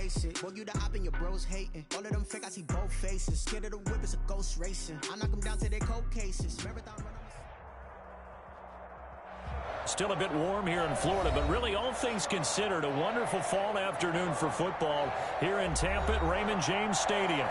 face it. Boy, you the op and your bros hating. All of them fake, I see both faces. Scared of the whip, it's a ghost racing. I knock them down to their cold cases. Marathon run. Still a bit warm here in Florida, but really all things considered, a wonderful fall afternoon for football here in Tampa at Raymond James Stadium.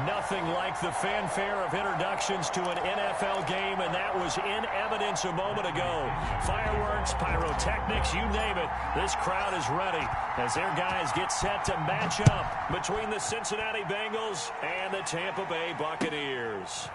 Nothing like the fanfare of introductions to an NFL game, and that was in evidence a moment ago. Fireworks, pyrotechnics, you name it. This crowd is ready as their guys get set to match up between the Cincinnati Bengals and the Tampa Bay Buccaneers.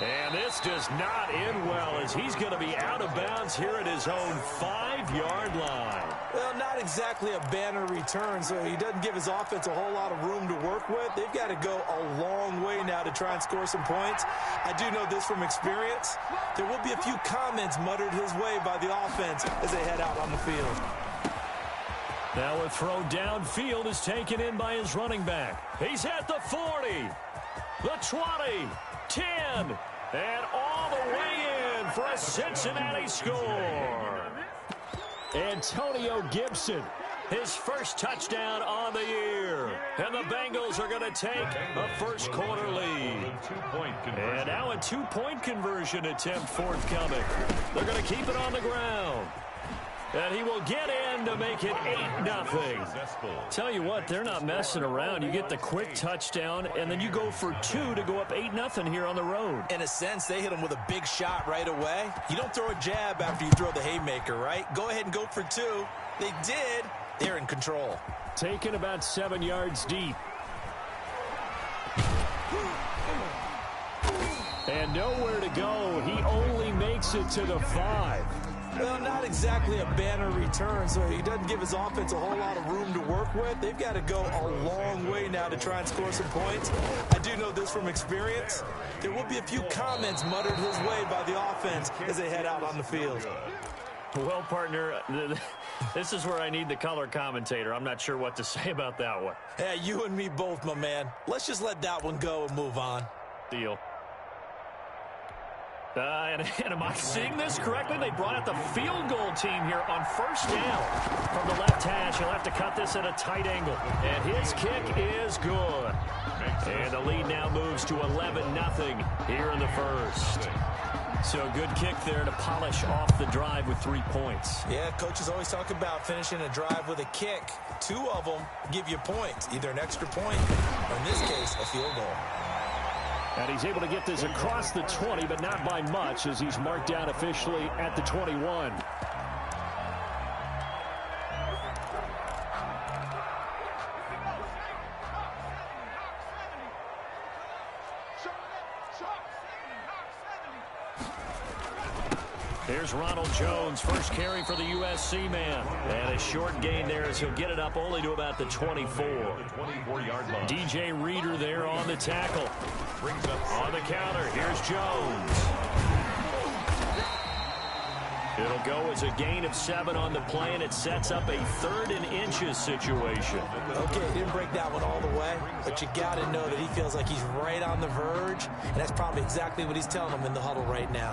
And this does not end well as he's going to be out of bounds here at his own 5-yard line. Well, not exactly a banner return, so he doesn't give his offense a whole lot of room to work with. They've got to go a long way now to try and score some points. I do know this from experience. There will be a few comments muttered his way by the offense as they head out on the field. Now a throw downfield is taken in by his running back. He's at the 40, the 20, 10, and all the way in for a Cincinnati score. Antonio Gibson, his first touchdown on the year. And the Bengals are going to take a first quarter lead. And now a two-point conversion attempt forthcoming. They're going to keep it on the ground. And he will get in to make it 8-0. Tell you what, they're not messing around. You get the quick touchdown, and then you go for 2 to go up 8-0 here on the road. In a sense, they hit him with a big shot right away. You don't throw a jab after you throw the haymaker, right? Go ahead and go for 2. They did. They're in control. Taken about 7 yards deep. And nowhere to go. He only makes it to the 5. Well, not exactly a banner return, so he doesn't give his offense a whole lot of room to work with. They've got to go a long way now to try and score some points. I do know this from experience. There will be a few comments muttered his way by the offense as they head out on the field. Well, partner, this is where I need the color commentator. I'm not sure what to say about that one. Yeah, you and me both, my man. Let's just let that one go and move on. Deal. And am I seeing this correctly? They brought out the field goal team here on first down. From the left hash, he'll have to cut this at a tight angle. And his kick is good. And the lead now moves to 11-0 here in the first. So a good kick there to polish off the drive with 3 points. Yeah, coaches always talk about finishing a drive with a kick. 2 of them give you points, either an extra point or, in this case, a field goal. And he's able to get this across the 20, but not by much as he's marked down officially at the 21. Here's Ronald Jones, first carry for the USC man. And a short gain there as he'll get it up only to about the 24. DJ Reader there on the tackle. On the counter, here's Jones. It'll go as a gain of 7 on the play, and it sets up a 3rd and inches situation. Okay, he didn't break that one all the way, but you got to know that he feels like he's right on the verge, and that's probably exactly what he's telling them in the huddle right now.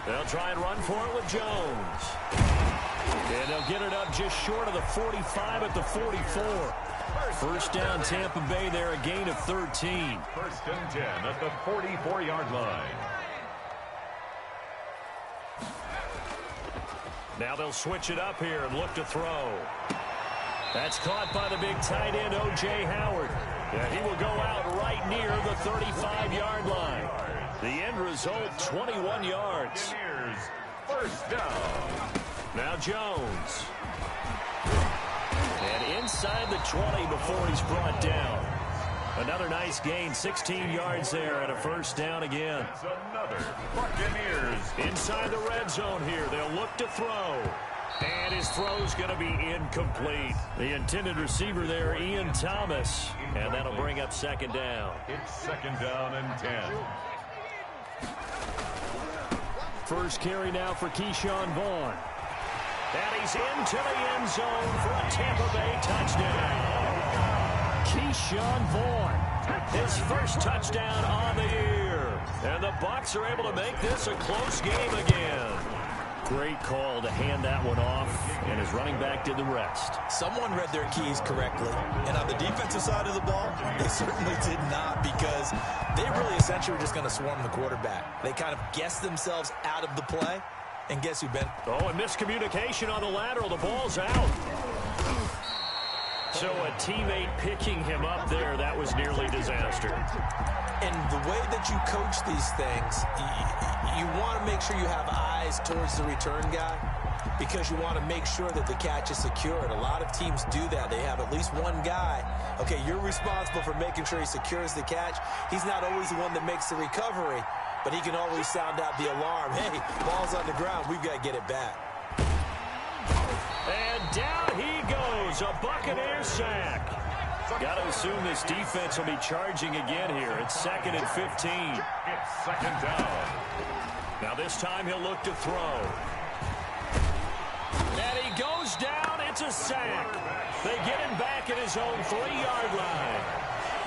They'll try and run for it with Jones. And they'll get it up just short of the 45 at the 44. First down, Tampa Bay there, a gain of 13. First and 10 at the 44-yard line. Now they'll switch it up here and look to throw. That's caught by the big tight end, O.J. Howard. And he will go out right near the 35-yard line. The end result, 21 yards. First down. Now Jones. And inside the 20 before he's brought down. Another nice gain, 16 yards there and a first down again. It's another Buccaneers. Inside the red zone here, they'll look to throw. And his throw's going to be incomplete. The intended receiver there, Ian Thomas. And that'll bring up second down. It's second down and 10. First carry now for Keyshawn Vaughn. And he's into the end zone for a Tampa Bay touchdown. Keyshawn Vaughn, his first touchdown on the year. And the Bucs are able to make this a close game again. Great call to hand that one off, and his running back did the rest. Someone read their keys correctly, and on the defensive side of the ball, they certainly did not, because they really essentially were just going to swarm the quarterback. They kind of guessed themselves out of the play, and guess who, Ben? Oh, and miscommunication on the lateral. The ball's out. So a teammate picking him up there, that was nearly disaster. And the way that you coach these things, you want to make sure you have eyes towards the return guy, because you want to make sure that the catch is secured. A lot of teams do that. They have at least one guy. Okay, you're responsible for making sure he secures the catch. He's not always the one that makes the recovery, but he can always sound out the alarm. Hey, ball's on the ground. We've got to get it back. And down he goes, a Buccaneer sack. Got to assume this defense will be charging again here. It's 2nd and 15. It's second down. Now this time he'll look to throw. And he goes down. It's a sack. They get him back at his own 3-yard line.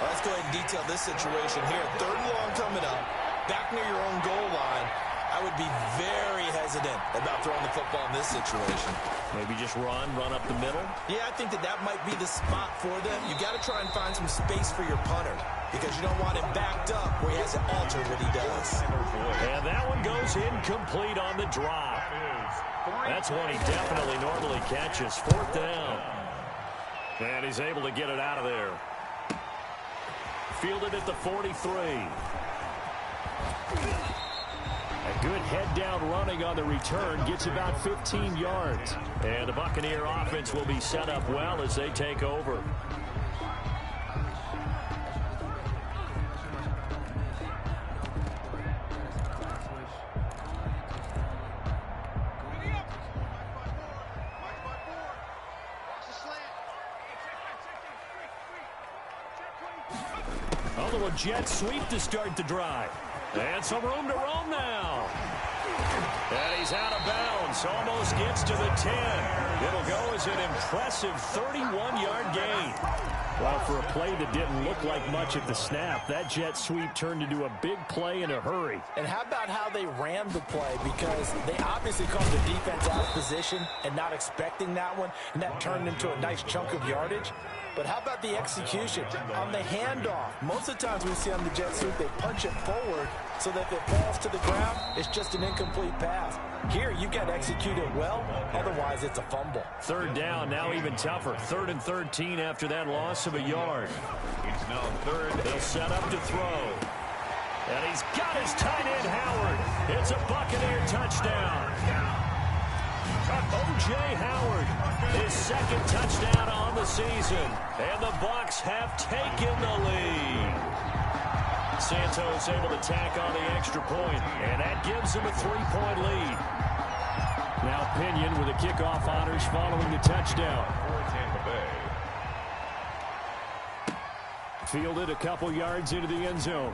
Well, let's go ahead and detail this situation here. 3rd and long coming up, back near your own goal line. I would be very hesitant about throwing the football in this situation. Maybe just run up the middle? Yeah, I think that might be the spot for them. You got to try and find some space for your punter, because you don't want him backed up where he has to alter what he does. And that one goes incomplete on the drop. That's one he definitely normally catches. 4th down. And he's able to get it out of there. Fielded at the 43. A good head-down running on the return gets about 15 yards. And the Buccaneer offense will be set up well as they take over. A little jet sweep to start the drive. And some room to roam now. And he's out of bounds. Almost gets to the 10. It'll go as an impressive 31-yard gain. Well, for a play that didn't look like much at the snap, that jet sweep turned into a big play in a hurry. And how about how they ran the play? Because they obviously caught the defense out of position and not expecting that one, and that turned into a nice chunk of yardage. But how about the execution on the handoff? Most of the times we see on the jet sweep, they punch it forward so that if it falls to the ground, it's just an incomplete pass. Here, you got to execute it well, otherwise it's a fumble. 3rd down, now even tougher. 3rd and 13 after that loss of a yard. He's now 3rd. They'll set up to throw. And he's got his tight end, Howard. It's a Buccaneer touchdown. O.J. Howard, his 2nd touchdown on the season. And the Bucs have taken the lead. Santos able to tack on the extra point, and that gives him a 3-point lead. Now Pinion with the kickoff honors following the touchdown. For Tampa Bay. Fielded a couple yards into the end zone.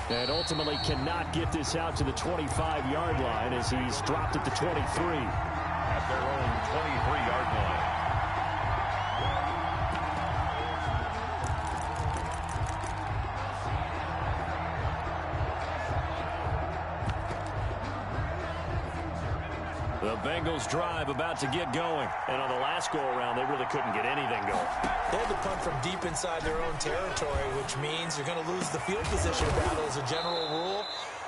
And ultimately cannot get this out to the 25-yard line as he's dropped at the 23. At their own 23-yard line. The Bengals drive about to get going. And on the last go-around, they really couldn't get anything going. They had to punt from deep inside their own territory, which means you're going to lose the field position battle as a general rule.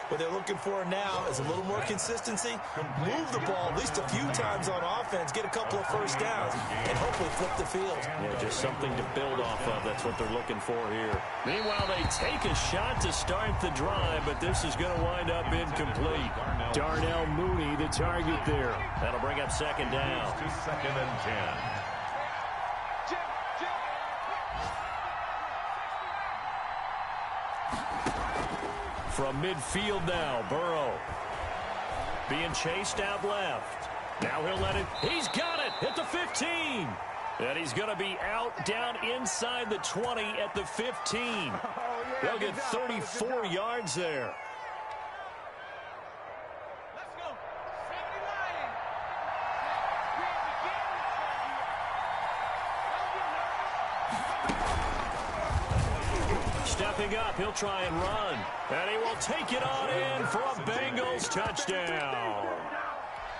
What they're looking for now is a little more consistency, move the ball at least a few times on offense, get a couple of first downs, and hopefully flip the field. Yeah, just something to build off of. That's what they're looking for here. Meanwhile, they take a shot to start the drive, but this is going to wind up incomplete. Darnell Mooney, the target there. That'll bring up 2nd down. To 2nd and 10. From midfield now, Burrow. Being chased out left. Now he'll let it. He's got it at the 15. And he's going to be out down inside the 20 at the 15. They'll get 34 yards there. stepping up. He'll try and run. And he will take it on in for a Bengals touchdown.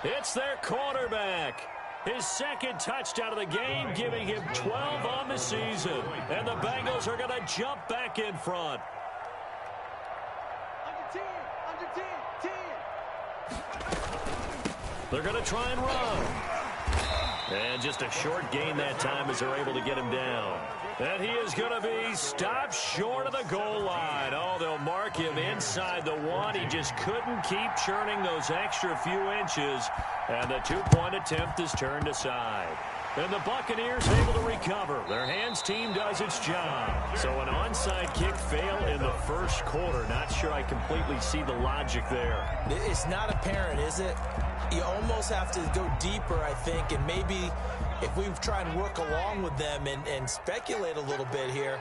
It's their quarterback. His second touchdown of the game, giving him 12 on the season. And the Bengals are going to jump back in front. They're going to try and run. And just a short gain that time as they're able to get him down. And he is going to be stopped short of the goal line. Oh, they'll mark him inside the one. He just couldn't keep churning those extra few inches. And the two-point attempt is turned aside. And the Buccaneers able to recover. Their hands team does its job. So an onside kick fail in the first quarter. Not sure I completely see the logic there. It's not apparent, is it? You almost have to go deeper, I think, and maybe if we try and work along with them and speculate a little bit here,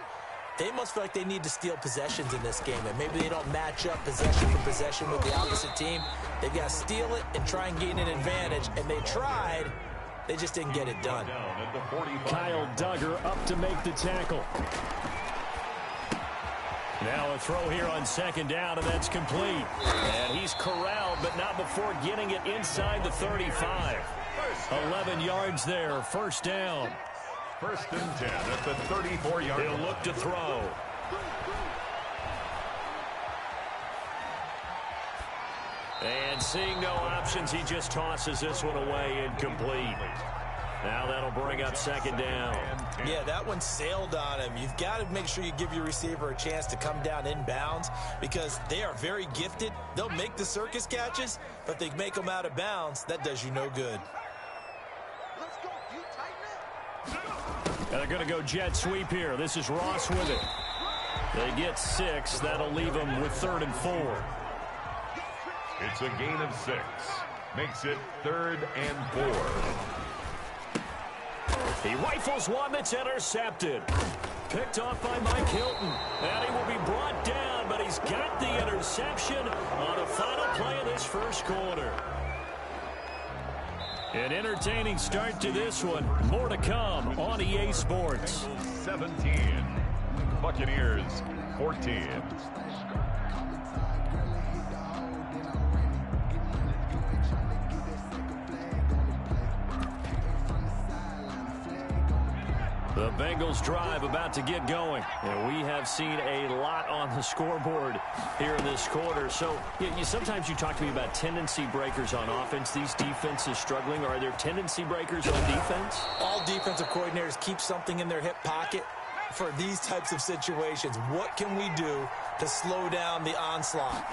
they must feel like they need to steal possessions in this game, and maybe they don't match up possession for possession with the opposite team. They've got to steal it and try and gain an advantage, and they tried. They just didn't get it done. Kyle Duggar up to make the tackle. Now a throw here on second down, and that's complete. And he's corralled, but not before getting it inside the 35. 11 yards there, first down. First and 10 at the 34-yard line. He'll look to throw. And seeing no options, he just tosses this one away incomplete. Now that'll bring up second down. Yeah, that one sailed on him. You've got to make sure you give your receiver a chance to come down inbounds because they are very gifted. They'll make the circus catches, but if they make them out of bounds, that does you no good. And they're going to go jet sweep here. This is Ross with it. They get 6. That'll leave them with 3rd and 4. It's a gain of 6. Makes it 3rd and 4. He rifles one that's intercepted. Picked off by Mike Hilton. And he will be brought down, but he's got the interception on the final play of this first quarter. An entertaining start to this one. More to come on EA Sports. 17. Buccaneers 14. The Bengals drive about to get going. And we have seen a lot on the scoreboard here in this quarter. So sometimes you talk to me about tendency breakers on offense. These defenses struggling. Are there tendency breakers on defense? All defensive coordinators keep something in their hip pocket for these types of situations. What can we do to slow down the onslaught?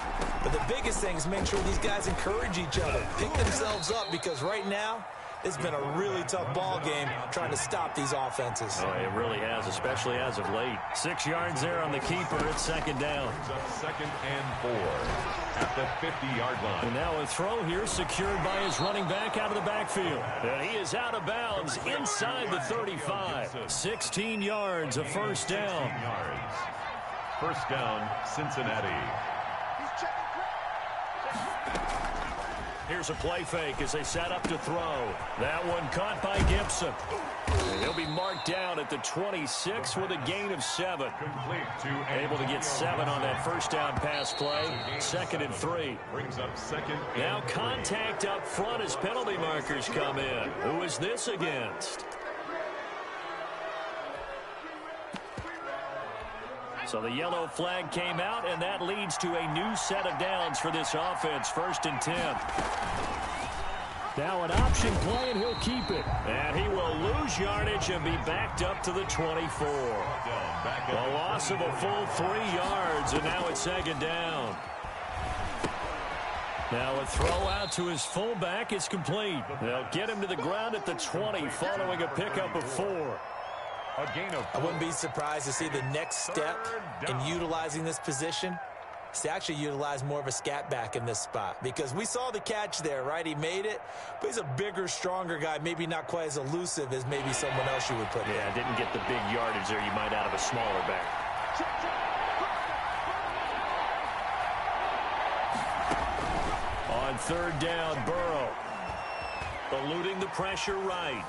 But the biggest thing is make sure these guys encourage each other, pick themselves up, because right now, it's been a really tough ball game trying to stop these offenses. Oh, it really has, especially as of late. 6 yards there on the keeper. It's second down. Second and 4 at the 50-yard line. And now a throw here secured by his running back out of the backfield. And he is out of bounds inside the 35. 16 yards, a first down. First down, Cincinnati. Here's a play fake as they set up to throw. That one caught by Gibson. And he'll be marked down at the 26 with a gain of 7. Able to get 7 on that first down pass play. 2nd and 3. Brings up second. Now contact up front as penalty markers come in. Who is this against? So the yellow flag came out, and that leads to a new set of downs for this offense. 1st and 10. Now an option play, and he'll keep it. And he will lose yardage and be backed up to the 24. A loss of a full 3 yards, and now it's 2nd down. Now a throw out to his fullback is complete. They'll get him to the ground at the 20 following a pickup of 4. I wouldn't be surprised to see the next step in utilizing this position is to actually utilize more of a scat back in this spot, because we saw the catch there, right? He made it, but he's a bigger, stronger guy, maybe not quite as elusive as maybe someone else you would put in. Yeah, didn't get the big yardage there you might out of a smaller back. On 3rd down, Burrow eluding the pressure right.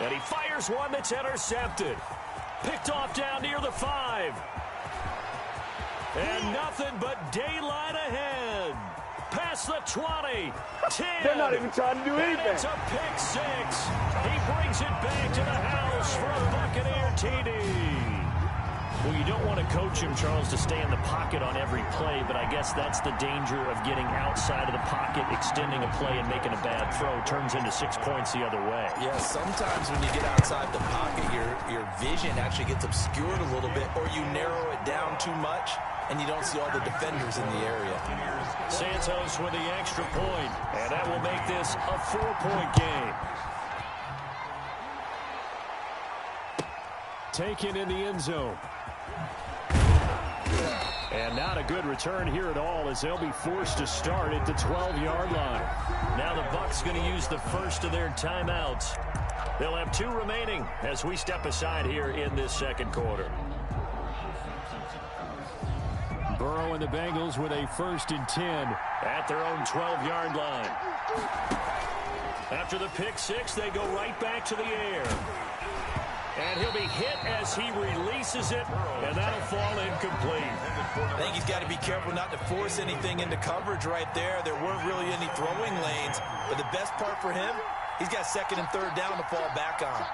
And he fires one that's intercepted. Picked off down near the 5. And nothing but daylight ahead. Past the 20, 10. They're not even trying to do anything. And it's a pick 6. He brings it back to the house for a Buccaneer TD. Well, you don't want to coach him, Charles, to stay in the pocket on every play, but I guess that's the danger of getting outside of the pocket, extending a play, and making a bad throw. Turns into 6 points the other way. Yeah, sometimes when you get outside the pocket, your vision actually gets obscured a little bit, or you narrow it down too much, and you don't see all the defenders in the area. Santos with the extra point, and that will make this a 4-point game. Taken in the end zone. And not a good return here at all, as they'll be forced to start at the 12-yard line. Now the Bucs going to use the first of their timeouts. They'll have 2 remaining as we step aside here in this second quarter. Burrow and the Bengals with a 1st and 10 at their own 12-yard line. After the pick 6, they go right back to the air. And he'll be hit as he releases it, and that'll fall incomplete. I think he's got to be careful not to force anything into coverage right there. There weren't really any throwing lanes, but the best part for him, he's got 2nd and 3rd down to fall back on.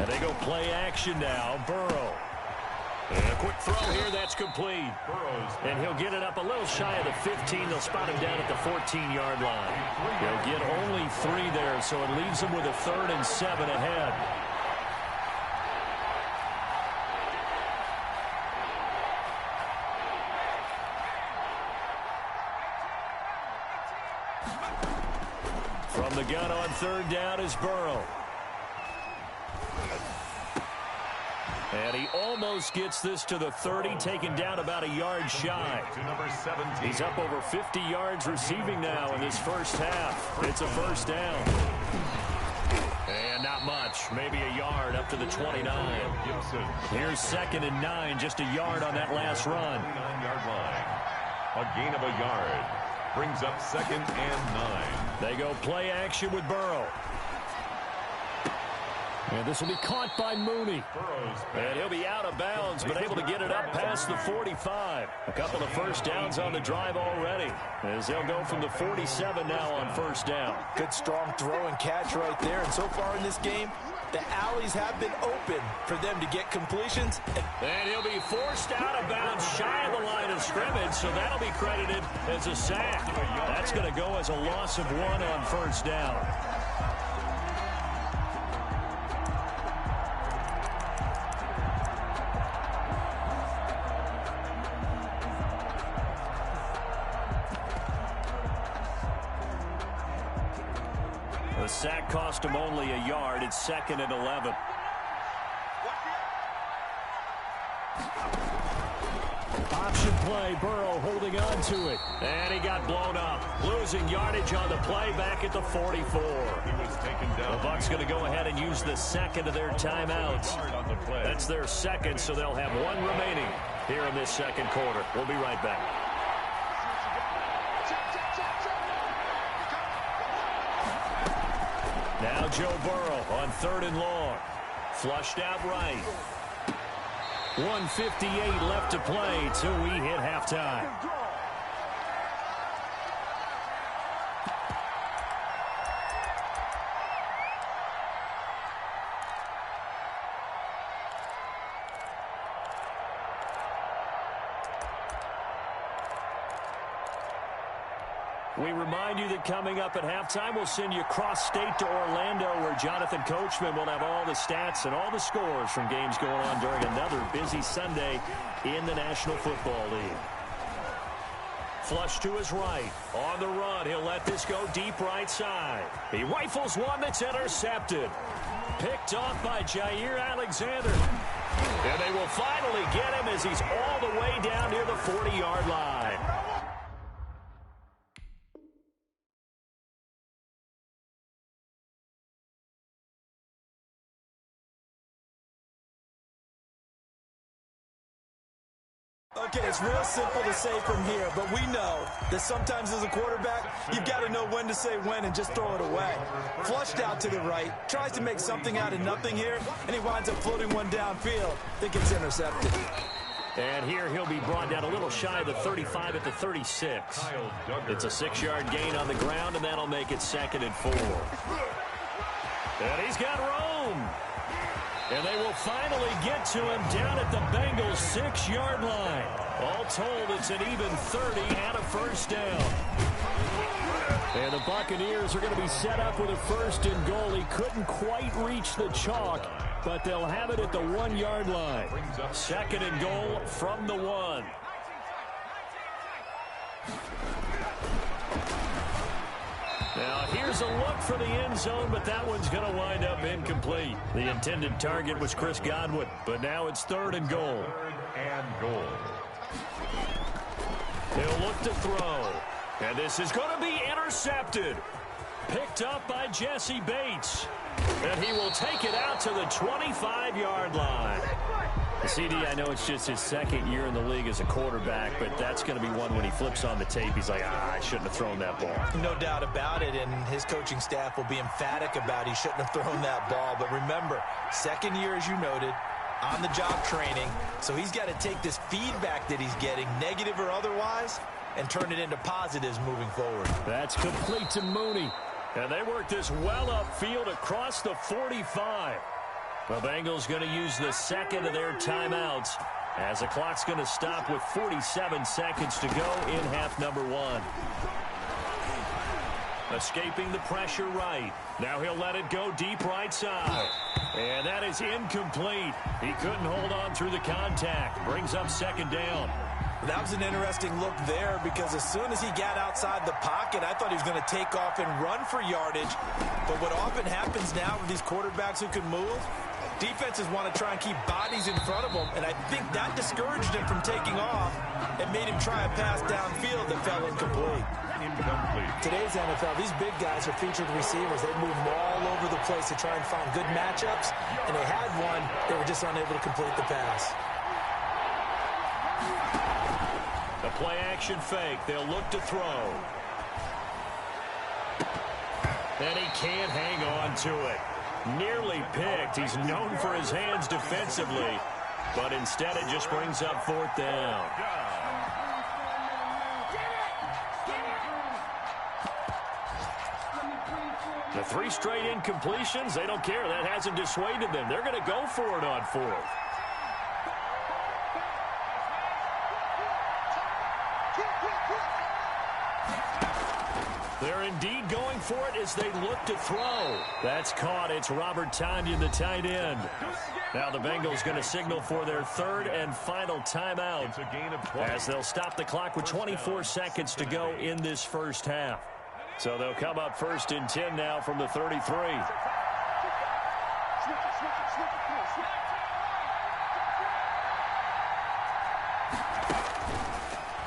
And they go play action now. Burrow. And a quick throw here, that's complete. And he'll get it up a little shy of the 15. They'll spot him down at the 14-yard line. He'll get only 3 there, so it leaves him with a 3rd and 7 ahead. From the gun on 3rd down is Burrow. And he almost gets this to the 30, taken down about a yard shy. He's up over 50 yards receiving now in this first half. It's a 1st down. And not much, maybe a yard up to the 29. Here's 2nd and 9, just a yard on that last run. 9-yard line. A gain of a yard. Brings up 2nd and 9. They go play action with Burrow. And this will be caught by Mooney. And he'll be out of bounds, but able to get it up past the 45. A couple of 1st downs on the drive already, as they'll go from the 47 now on 1st down. Good strong throw and catch right there. And so far in this game, the alleys have been open for them to get completions. And he'll be forced out of bounds shy of the line of scrimmage, so that'll be credited as a sack. That's going to go as a loss of 1 on 1st down. The sack cost him only a yard. It's 2nd and 11. Option play. Burrow holding on to it. And he got blown up. Losing yardage on the play back at the 44. The Bucs going to go ahead and use the 2nd of their timeouts. That's their 2nd, so they'll have 1 remaining here in this second quarter. We'll be right back. Now Joe Burrow on 3rd and long. Flushed out right. 1:58 left to play till we hit halftime. We remind you that coming up at halftime, we'll send you cross-state to Orlando, where Jonathan Coachman will have all the stats and all the scores from games going on during another busy Sunday in the National Football League. Flush to his right. On the run, he'll let this go deep right side. He rifles one that's intercepted. Picked off by Jair Alexander. And they will finally get him as he's all the way down near the 40-yard line. Okay, it's real simple to say from here, but we know that sometimes as a quarterback, you've got to know when to say when and just throw it away. Flushed out to the right, tries to make something out of nothing here, and he winds up floating one downfield that gets intercepted. And here he'll be brought down a little shy of the 35 at the 36. It's a 6-yard gain on the ground, and that'll make it 2nd and 4. And he's got room. And they will finally get to him down at the Bengals' 6-yard line. All told, it's an even 30 and a first down. And the Buccaneers are going to be set up with a 1st and goal. He couldn't quite reach the chalk, but they'll have it at the 1-yard line. 2nd and goal from the 1. Now, here's a look for the end zone, but that one's going to wind up incomplete. The intended target was Chris Godwin, but now it's 3rd and goal. 3rd and goal. He'll look to throw, and this is going to be intercepted. Picked up by Jesse Bates, and he will take it out to the 25-yard line. CD, I know it's just his 2nd year in the league as a quarterback, but that's going to be one when he flips on the tape, he's like, I shouldn't have thrown that ball. No doubt about it, and his coaching staff will be emphatic about he shouldn't have thrown that ball. But remember, 2nd year, as you noted, on-the-job training, so he's got to take this feedback that he's getting, negative or otherwise, and turn it into positives moving forward. That's complete to Mooney, and they work this well upfield across the 45. The Bengals going to use the 2nd of their timeouts as the clock's going to stop with 47 seconds to go in half number 1. Escaping the pressure right. Now he'll let it go deep right side. And that is incomplete. He couldn't hold on through the contact. Brings up 2nd down. That was an interesting look there because as soon as he got outside the pocket, I thought he was going to take off and run for yardage. But what often happens now with these quarterbacks who can move, defenses want to try and keep bodies in front of them, and I think that discouraged him from taking off and made him try a pass downfield that fell incomplete. Today's NFL, these big guys are featured receivers. They move all over the place to try and find good matchups, and they had one. They were just unable to complete the pass. The play-action fake. They'll look to throw. And he can't hang on to it. Nearly picked. He's known for his hands defensively, but instead it just brings up 4th down. The 3 straight incompletions, they don't care. That hasn't dissuaded them. They're going to go for it on 4th. They're indeed going for it as they look to throw. That's caught. It's Robert Tonyan, the tight end. Now the Bengals going to signal for their 3rd and final timeout as they'll stop the clock with 24 seconds to go in this first half. So they'll come up 1st and 10 now from the 33.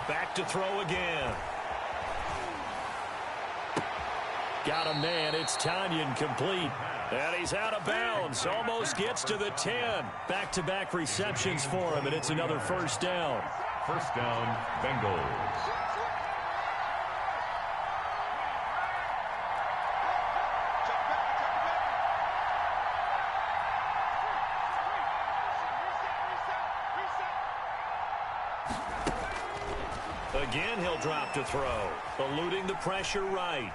Back to throw again. Got a man. It's Tonyan complete. And he's out of bounds. Almost gets to the 10. Back-to-back receptions for him, and it's another 1st down. 1st down, Bengals. Again, he'll drop to throw. Eluding the pressure right.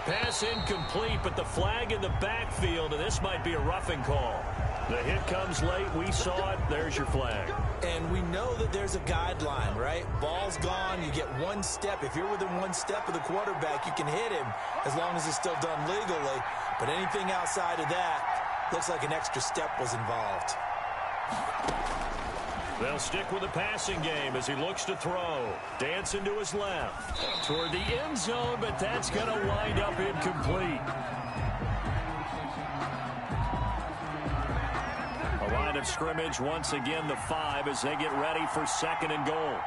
Pass incomplete, but the flag in the backfield, and this might be a roughing call. The hit comes late. We saw it. There's your flag. And we know that there's a guideline, right? Ball's gone. You get 1 step. If you're within 1 step of the quarterback, you can hit him as long as it's still done legally. But anything outside of that, looks like an extra step was involved. They'll stick with the passing game as he looks to throw. Dancing to his left. Toward the end zone, but that's going to wind up incomplete. A line of scrimmage, once again the 5 as they get ready for 2nd and goal.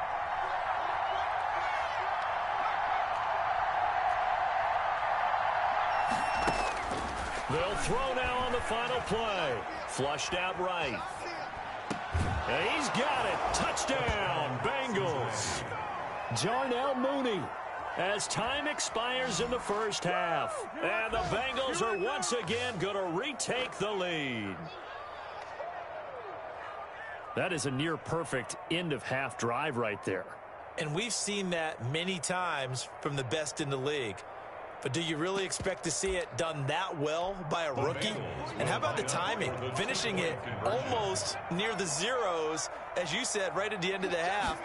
They'll throw now on the final play. Flushed out right. And he's got it. Touchdown, Bengals. Darnell Mooney, as time expires in the first half. And the Bengals are once again going to retake the lead. That is a near-perfect end-of-half drive right there. And we've seen that many times from the best in the league. But do you really expect to see it done that well by a rookie? And how about the timing? Finishing it almost near the zeros, as you said, right at the end of the half.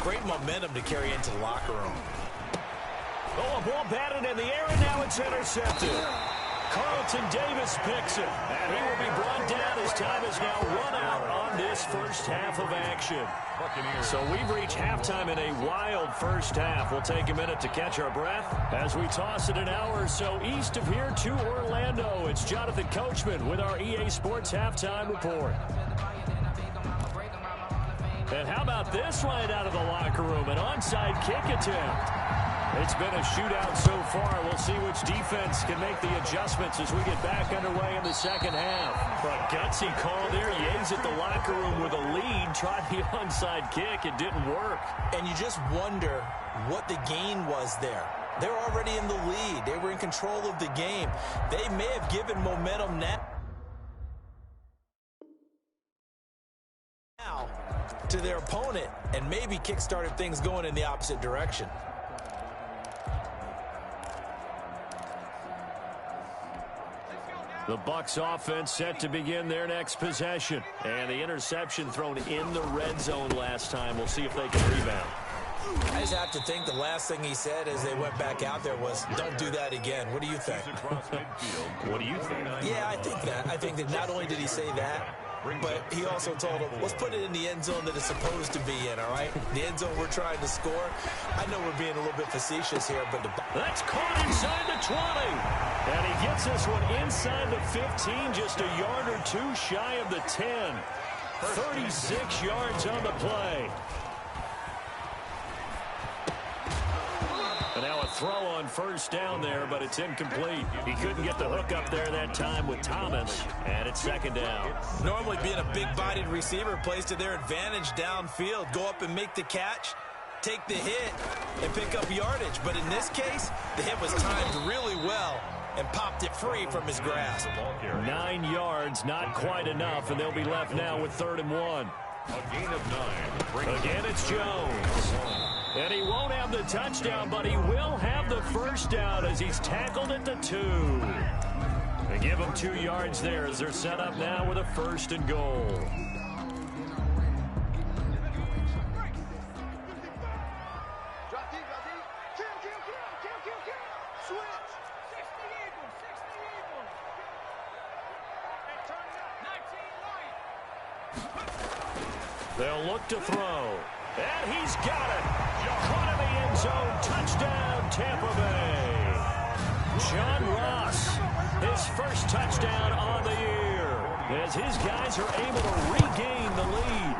Great momentum to carry into the locker room. Oh, a ball batted in the air, and now it's intercepted. Carlton Davis picks it, and he will be brought down as time is now run out on this first half of action. So we've reached halftime in a wild first half. We'll take a minute to catch our breath as we toss it an hour or so east of here to Orlando. It's Jonathan Coachman with our EA Sports Halftime Report. And how about this right out of the locker room? An onside kick attempt. It's been a shootout so far. We'll see which defense can make the adjustments as we get back underway in the second half. But gutsy call there. Yates at the locker room with a lead. Tried the onside kick. It didn't work. And you just wonder what the gain was there. They're already in the lead. They were in control of the game. They may have given momentum now to their opponent and maybe kick-started things going in the opposite direction. The Bucs offense set to begin their next possession. And the interception thrown in the red zone last time. We'll see if they can rebound. I just have to think the last thing he said as they went back out there was, don't do that again. What do you think? What do you think? Yeah, I think that. I think that not only did he say that, but he also told him, let's put it in the end zone that it's supposed to be in, all right? The end zone we're trying to score. I know we're being a little bit facetious here, but that's caught inside the 20. And he gets this one inside the 15, just a yard or two shy of the 10. 36 yards on the play. And now a throw on first down there, but it's incomplete. He couldn't get the hook up there that time with Thomas, and it's second down. Normally being a big-bodied receiver plays to their advantage downfield. Go up and make the catch, take the hit, and pick up yardage. But in this case, the hit was timed really well and popped it free from his grasp. 9 yards, not quite enough, and they'll be left now with 3rd and 1. A gain of 9. Again, it's Jones. And he won't have the touchdown, but he will have the first down as he's tackled at the 2. They give him 2 yards there as they're set up now with a 1st and goal. They'll look to throw. And he's got it. Caught in the end zone. Touchdown, Tampa Bay. John Ross, his first touchdown on the year, as his guys are able to regain the lead.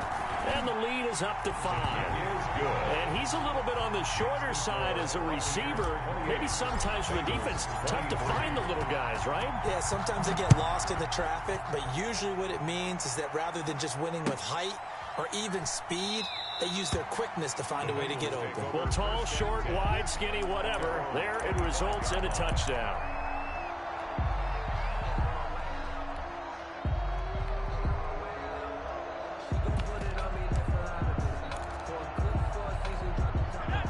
And the lead is up to 5. And he's a little bit on the shorter side as a receiver. Maybe sometimes for the defense, tough to find the little guys, right? Yeah, sometimes they get lost in the traffic, but usually what it means is that rather than just winning with height or even speed, they use their quickness to find a way to get open. Well, tall, short, wide, skinny, whatever, there it results in a touchdown.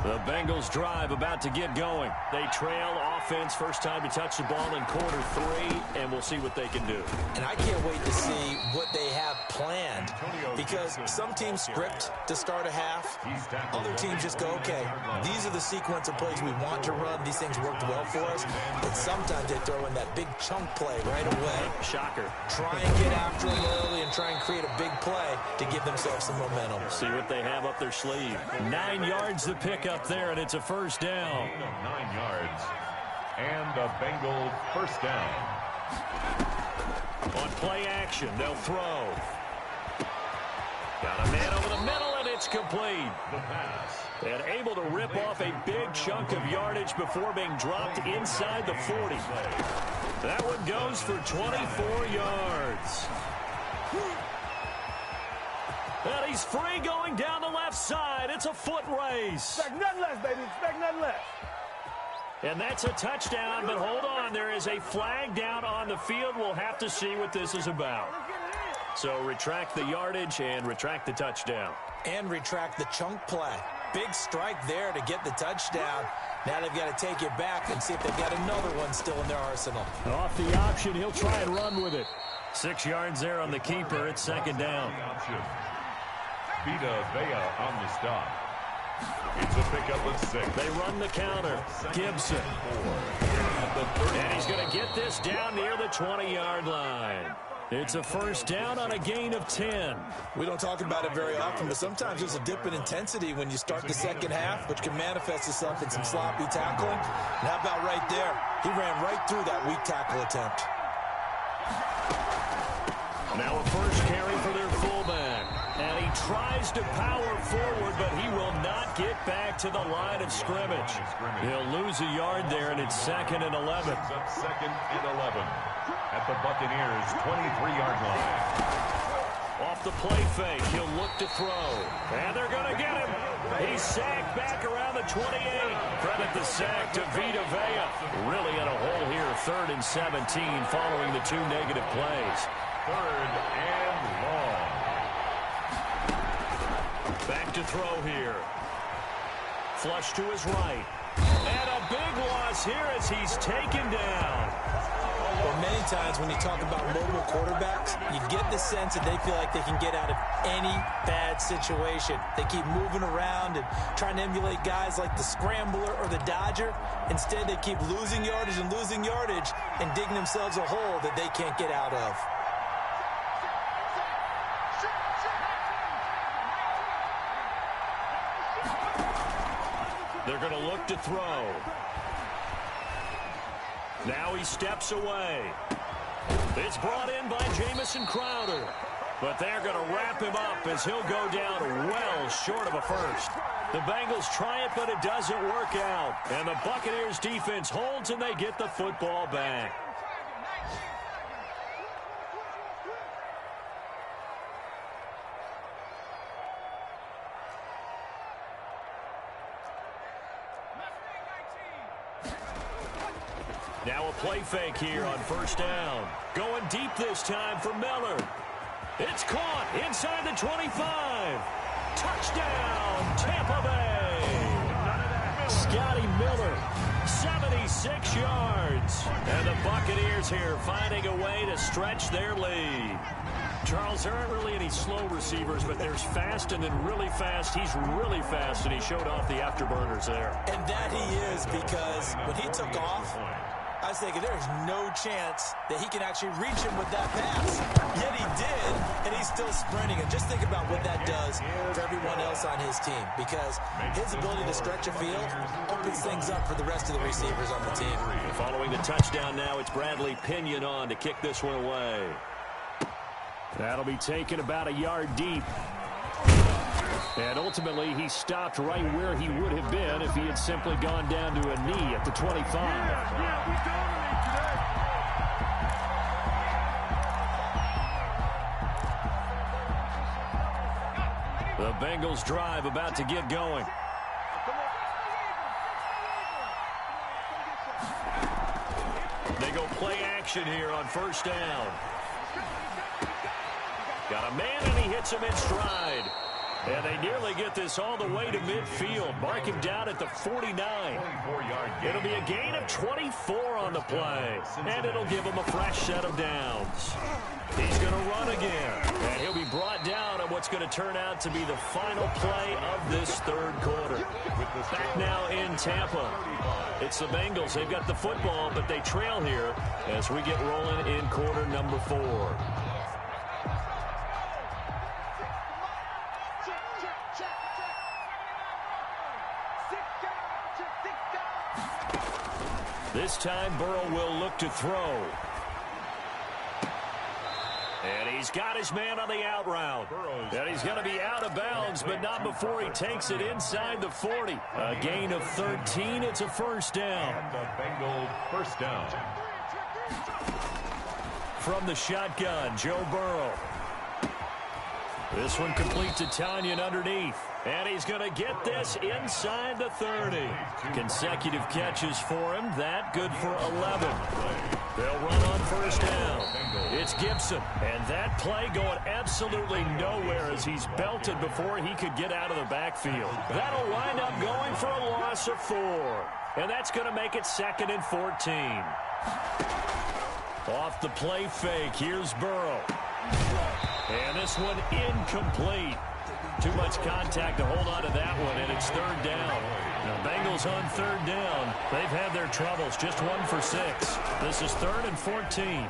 The Bengals drive about to get going. They trail offense, first time to touch the ball in quarter 3, and we'll see what they can do. And I can't wait to see what they have planned, because some teams script to start a half. Other teams just go, okay, these are the sequence of plays we want to run. These things worked well for us. But sometimes they throw in that big chunk play right away. Shocker. Try and get after them early and try and create a big play to give themselves some momentum. See what they have up their sleeve. 9 yards the pickup there, and it's a first down. 9 yards. And a Bengal first down. On play action, they'll throw. Got a man over the middle, and it's complete. The pass. And able to rip off a big chunk of yardage before being dropped inside the 40. That one goes for 24 yards. And he's free going down the left side. It's a foot race. Expect nothing less, baby. Expect nothing less. And that's a touchdown, but hold on. There is a flag down on the field. We'll have to see what this is about. So retract the yardage and retract the touchdown. And retract the chunk play. Big strike there to get the touchdown. Now they've got to take it back and see if they've got another one still in their arsenal. Off the option, he'll try and run with it. 6 yards there on the keeper. It's second down. Vita Vea on the stop. It's a pickup of 6. They run the counter. Gibson. And he's going to get this down near the 20-yard line. It's a first down on a gain of 10. We don't talk about it very often, but sometimes there's a dip in intensity when you start the second half, which can manifest itself in some sloppy tackling. And how about right there? He ran right through that weak tackle attempt. Now a first carry for their fullback. And he tries to power forward, but he will not get back to the line of scrimmage. He'll lose a yard there, and it's 2nd and 11. Up 2nd and 11 at the Buccaneers' 23-yard line. Off the play fake, he'll look to throw. And they're going to get him. He's sacked back around the 28. Credit the sack to Vita Vea. Really in a hole here, 3rd and 17 following the 2 negative plays. 3rd and long. Back to throw here. Flush to his right. And a big loss here as he's taken down. Well, many times when you talk about mobile quarterbacks, you get the sense that they feel like they can get out of any bad situation. They keep moving around and trying to emulate guys like the Scrambler or the Dodger. Instead, they keep losing yardage and digging themselves a hole that they can't get out of. They're going to look to throw. Now he steps away. It's brought in by Jamison Crowder. But they're going to wrap him up as he'll go down well short of a first. The Bengals try it, but it doesn't work out. And the Buccaneers defense holds, and they get the football back. Now a play fake here on first down. Going deep this time for Miller. It's caught inside the 25. Touchdown, Tampa Bay. Scotty Miller, 76 yards. And the Buccaneers here finding a way to stretch their lead. Charles, there aren't really any slow receivers, but there's fast and then really fast. He's really fast, and he showed off the afterburners there. And that he is, because when he took off, I was thinking there's no chance that he can actually reach him with that pass. Yet he did, and he's still sprinting. And just think about what that does for everyone else on his team, because his ability to stretch a field opens things up for the rest of the receivers on the team. Following the touchdown now, it's Bradley Pinion on to kick this one away. That'll be taken about a yard deep. And ultimately, he stopped right where he would have been if he had simply gone down to a knee at the 25. The Bengals drive about to get going. They go play action here on first down. Got a man, and he hits him in stride. And they nearly get this all the way to midfield. Mark him down at the 49. It'll be a gain of 24 on the play. And it'll give him a fresh set of downs. He's going to run again. And he'll be brought down on what's going to turn out to be the final play of this third quarter. Back now in Tampa. It's the Bengals. They've got the football, but they trail here as we get rolling in quarter number 4. This time, Burrow will look to throw. And he's got his man on the out route. And he's going to be out of bounds, but not before he takes it inside the 40. A gain of 13. It's a first down. And the Bengals first down. From the shotgun, Joe Burrow. This one complete to Tanyan underneath. And he's going to get this inside the 30. Consecutive catches for him. That good for 11. They'll run on first down. It's Gibson. And that play going absolutely nowhere as he's belted before he could get out of the backfield. That'll wind up going for a loss of 4. And that's going to make it 2nd and 14. Off the play fake, here's Burrow. And this one incomplete. Too much contact to hold on to that one, and it's 3rd down. The Bengals on 3rd down. They've had their troubles, just 1 for 6. This is 3rd and 14.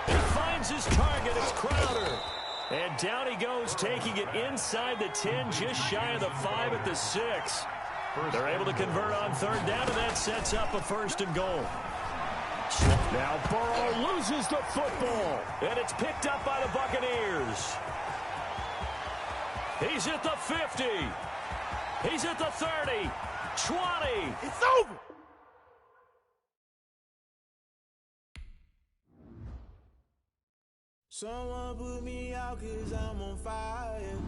He finds his target, it's Crowder. And down he goes, taking it inside the 10, just shy of the 5 at the 6. They're able to convert on 3rd down, and that sets up a 1st and goal. Now Burrow loses the football, and it's picked up by the Buccaneers. He's at the 50. He's at the 30. 20. It's over. Someone put me out 'cause I'm on fire.